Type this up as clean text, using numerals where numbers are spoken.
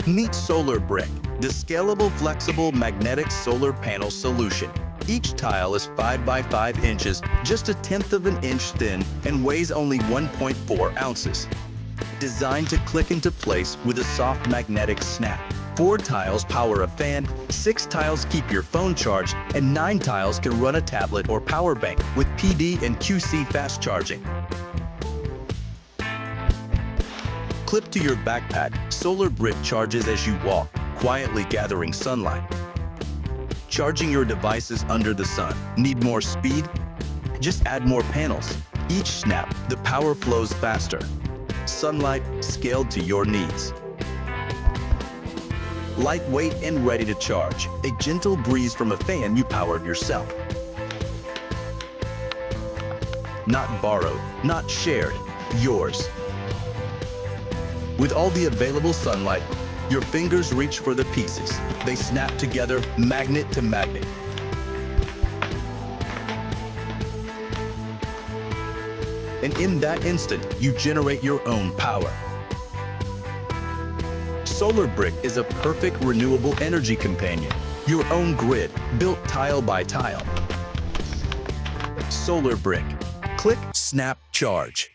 Meet SOLARBRICK, the scalable, flexible, magnetic solar panel solution. Each tile is 5 by 5 inches, just 1/10 of an inch thin, and weighs only 1.4 ounces. Designed to click into place with a soft magnetic snap. 4 tiles power a fan, 6 tiles keep your phone charged, and 9 tiles can run a tablet or power bank with PD and QC fast charging. Clip to your backpack, SOLARBRICK charges as you walk, quietly gathering sunlight. Charging your devices under the sun. Need more speed? Just add more panels. Each snap, the power flows faster. Sunlight scaled to your needs. Lightweight and ready to charge. A gentle breeze from a fan you powered yourself. Not borrowed, not shared, yours. With all the available sunlight, your fingers reach for the pieces. They snap together, magnet to magnet. And in that instant, you generate your own power. SOLARBRICK is a perfect renewable energy companion. Your own grid, built tile by tile. SOLARBRICK. Click, snap, charge.